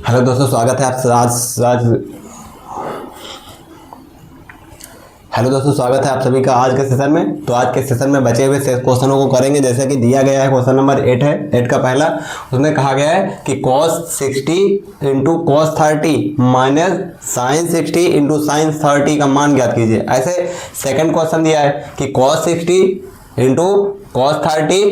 Hello दोस्तों, स्वागत है आप हेलो दोस्तों, स्वागत है आप सभी का आज के सेशन में। तो आज के सेशन में बचे हुए क्वेश्चनों को करेंगे। जैसे कि दिया गया है क्वेश्चन नंबर 8 है, 8 का पहला। उसमें कहा गया है कि cos 60 into cos 30 minus sine 60 into sine 30 का मान ज्ञात कीजिए। ऐसे सेकंड क्वेश्चन दिया है कि cos 60 into cos 30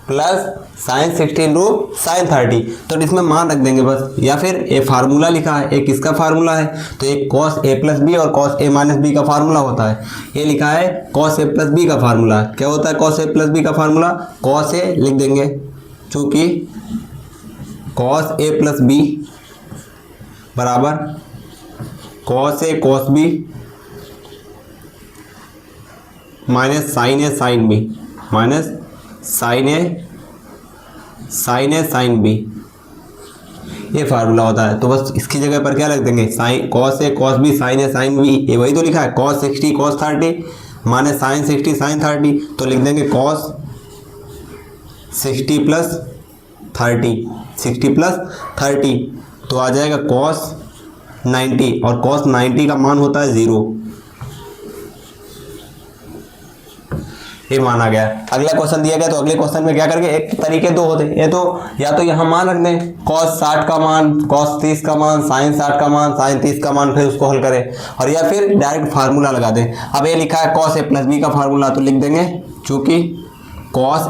plus sign 60 into sine 30। तो इसमें मान रख देंगे बस, या फिर ए फार्मूला लिखा है, एक इसका फार्मूला है तो एक कॉस ए प्लस बी और कॉस ए माइनस बी का फार्मूला होता है। ये लिखा है कॉस ए प्लस बी का फार्मूला। क्या होता है कॉस ए प्लस बी का फार्मूला? कॉस ए लिख देंगे, चूंकि कॉस ए प्लस बी बराबर cos A cos B minus sine A sine B minus sine A sine B, ये फार्मूला होता है। तो बस इसकी जगह पर क्या रख देंगे? Sine cos A cos B sine A sine B. ये वही तो लिखा है cos 60 cos 30 minus sine 60 sine 30। तो लिख देंगे कॉस 60 प्लस 30 60 प्लस 30। तो आ जाएगा कॉस 90 और कॉस 90 का मान होता है 0। ये माना गया। अगला क्वेश्चन दिया गया तो अगले क्वेश्चन में क्या करेंगे? एक तरीके दो होते हैं, ये तो या तो यहाँ मान रख दें cos 60 का मान, cos 30 का मान, sin 60 का मान, sin 30 का मान, फिर उसको हल करें, और या फिर डायरेक्ट फार्मूला लगा दें। अब ये लिखा है cos a प्लस बी का फार्मूला, तो लिख देंगे चूंकि cos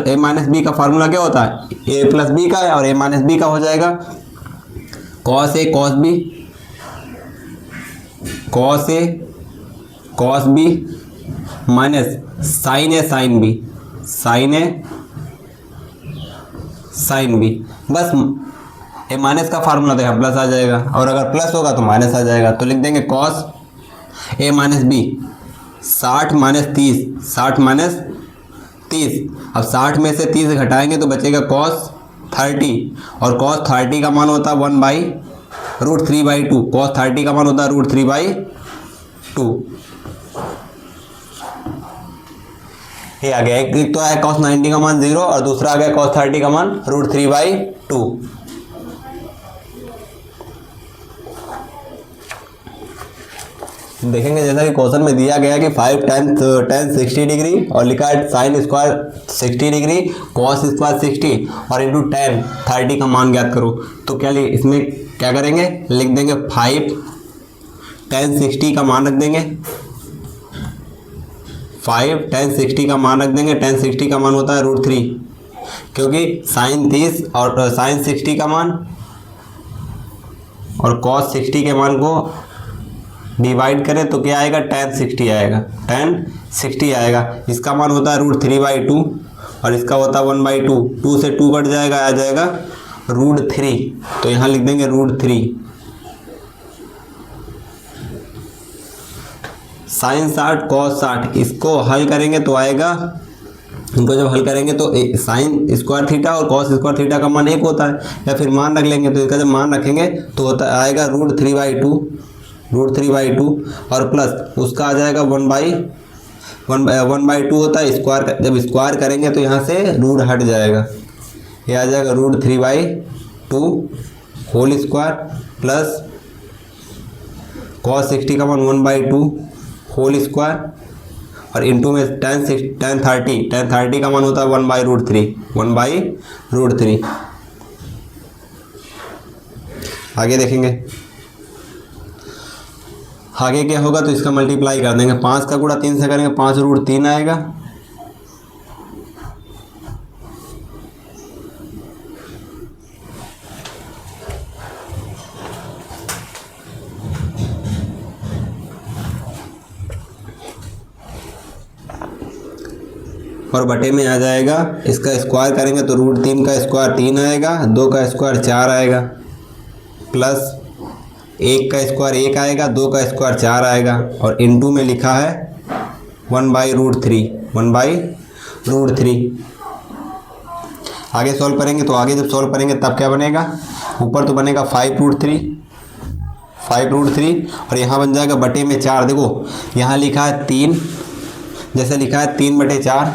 a माइनस बी का फार्मूला क्या होता है? a प्लस बी का है और a माइनस बी का हो जाएगा cos a cos b cos a cos b minus sine A sine B sine A sine B. बस ए माइनस का फार्मूला तो यहाँ प्लस आ जाएगा, और अगर प्लस होगा तो माइनस आ जाएगा। तो लिख देंगे cos A minus B 60 minus 30 60 minus 30। अब 60 में से 30 घटाएंगे तो बचेगा कॉस 30, और कॉस 30 का मान होता है 1/√3/2। कॉस 30 का मान होता है √3/2। ये आ गया। एक तो आया cos 90 का मान 0 और दूसरा आ गया cos 30 का मान √3/2। देखेंगे जैसा कि क्वेश्चन में दिया गया कि 5 tan 60 डिग्री और लिखा है sine square 60 degree cos square 60 और इंटू tan 30 का मान ज्ञात करो। तो क्या इसमें क्या करेंगे? लिख देंगे 5 tan 60 का मान रख देंगे, 5 tan 60 का मान रख देंगे। tan 60 का मान होता है √3, क्योंकि साइन 30 और साइन 60 का मान और cos 60 के मान को डिवाइड करें तो क्या आएगा? tan 60 आएगा, tan 60 आएगा। इसका मान होता है √3/2 और इसका होता है 1/2। 2 से 2 कट जाएगा, आ जाएगा √3। तो यहाँ लिख देंगे √3। साइन 60 कॉस 60, इसको हल करेंगे तो आएगा, इनको जब हल करेंगे तो साइन स्क्वायर थीटा और कॉस स्क्वायर थीटा का मान 1 होता है, या फिर मान रख लेंगे तो इसका जब मान रखेंगे तो होता आएगा √3/2 और प्लस उसका आ जाएगा 1/2 होता है स्क्वायर। जब स्क्वायर करेंगे तो यहाँ से रूट हट जाएगा, ये आ जाएगा √3/2 होल स्क्वायर प्लस कॉस 60 का मान 1/2 होल स्क्वायर और इंटू में tan 30 का मान होता है 1/√3 आगे देखेंगे आगे क्या होगा। तो इसका मल्टीप्लाई कर देंगे, 5 का गुणा 3 से करेंगे 5√3 आएगा, और बटे में आ जाएगा। इसका स्क्वायर करेंगे तो √3 का स्क्वायर 3 आएगा, 2 का स्क्वायर 4 आएगा, प्लस 1 का स्क्वायर 1 आएगा, 2 का स्क्वायर 4 आएगा, और इनटू में लिखा है 1/√3। आगे सॉल्व करेंगे तो आगे जब सॉल्व करेंगे तब क्या बनेगा? ऊपर तो बनेगा 5√3 और यहाँ बन जाएगा बटे में 4। देखो यहाँ लिखा है 3, जैसे लिखा है 3/4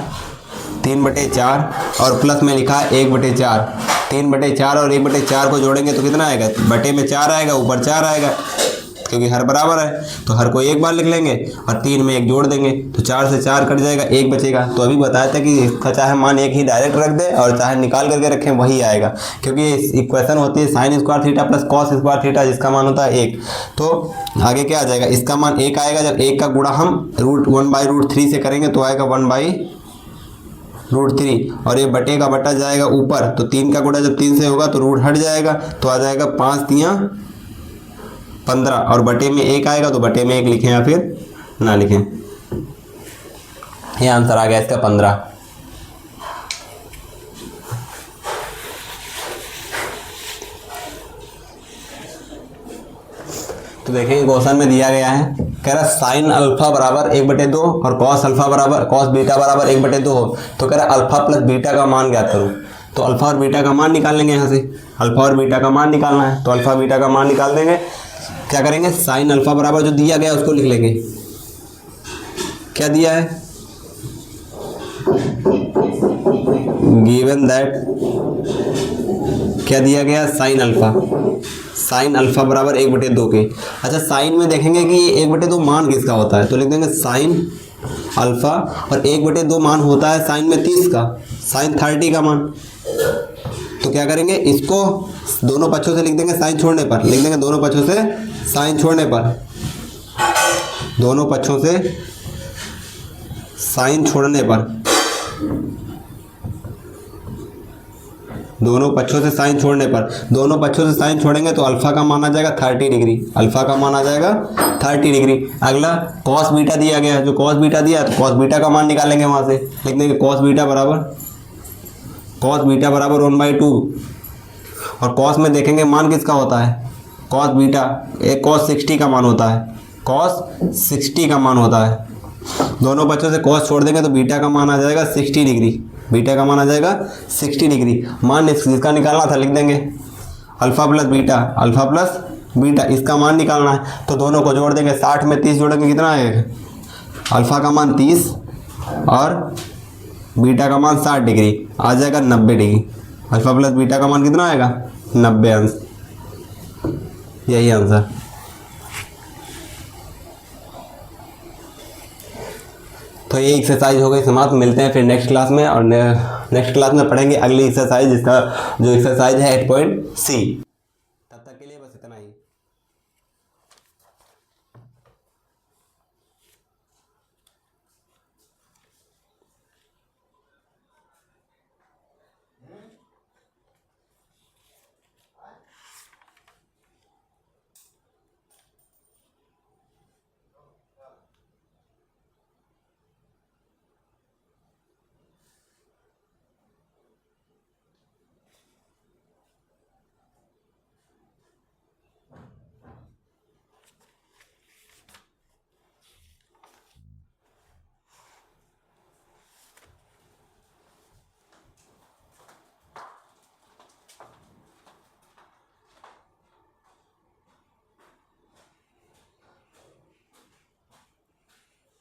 3/4 और प्लस में लिखा है 1/4। 3/4 और 1/4 को जोड़ेंगे तो कितना आएगा, बटे में 4 आएगा, ऊपर 4 आएगा, क्योंकि हर बराबर है तो हर को एक बार लिख लेंगे और 3 में 1 जोड़ देंगे तो 4 से 4 कट जाएगा, 1 बचेगा। तो अभी बताया था कि इसका चाहे मान एक ही डायरेक्ट रख दे और चाहे निकाल करके रखें वही आएगा, क्योंकि इक्वेशन होती है sin square theta plus cos square theta, जिसका मान होता है 1। तो आगे क्या आ जाएगा, इसका मान 1 आएगा। जब 1 का गुणा हम √1/√3 से करेंगे तो आएगा 1/√3 और ये बटे का बटा जाएगा ऊपर, तो 3 का गुणा जब 3 से होगा तो रूट हट जाएगा तो आ जाएगा 5×3 = 15 और बटे में 1 आएगा तो बटे में 1 लिखें या फिर ना लिखें। ये आंसर आ गया इसका 15। तो देखेंगे क्वेश्चन में दिया गया है, कह रहा साइन अल्फा बराबर 1/2 और कॉस बीटा बराबर 1/2 हो, तो कह रहा अल्फा प्लस बीटा का मान ज्ञात करूँ। तो अल्फा और बीटा का मान निकाल लेंगे, यहाँ से अल्फा और बीटा का मान निकालना है तो अल्फा बीटा का मान निकाल देंगे। क्या करेंगे, साइन अल्फा बराबर जो दिया गया है उसको लिख लेंगे। क्या दिया है, गिवन दैट, क्या दिया गया, साइन अल्फा बराबर 1/2 के। अच्छा साइन में देखेंगे कि ये 1/2 मान किसका होता है, तो लिख देंगे साइन अल्फा और 1/2 मान होता है साइन में 30 का, साइन 30 का मान। तो क्या करेंगे, इसको दोनों पक्षों से लिख देंगे साइन छोड़ने पर, लिख देंगे दोनों पक्षों से साइन छोड़ने पर, दोनों पक्षों से साइन छोड़ने पर, दोनों पक्षों से साइन छोड़ने पर, दोनों पक्षों से साइन छोड़ेंगे तो अल्फा का मान आ जाएगा 30 डिग्री, अल्फा का मान आ जाएगा 30 डिग्री। अगला कॉस बीटा दिया गया है, जो कॉस बीटा दिया तो कॉस बीटा का मान निकालेंगे, वहाँ से लिख देंगे कॉस बीटा बराबर 1/2 और कॉस में देखेंगे मान किसका होता है, कॉस बीटा, एक कॉस 60 का मान होता है, कॉस 60 का मान होता है। दोनों बच्चों से कॉस छोड़ देंगे तो बीटा का मान आ जाएगा 60 डिग्री, बीटा का मान आ जाएगा 60 डिग्री। मान इसका निकालना था, लिख देंगे अल्फा प्लस बीटा, इसका मान निकालना है तो दोनों को जोड़ देंगे, 60 में 30 जोड़ेंगे कितना आएगा, अल्फा का मान 30 और बीटा का मान 60 डिग्री, आ जाएगा 90 डिग्री। अल्फा प्लस बीटा का मान कितना आएगा, 90 अंश, यही आंसर। तो ये एक्सरसाइज हो गई समाप्त। मिलते हैं फिर नेक्स्ट क्लास में और नेक्स्ट क्लास में पढ़ेंगे अगली एक्सरसाइज, जिसका जो एक्सरसाइज है 8.C।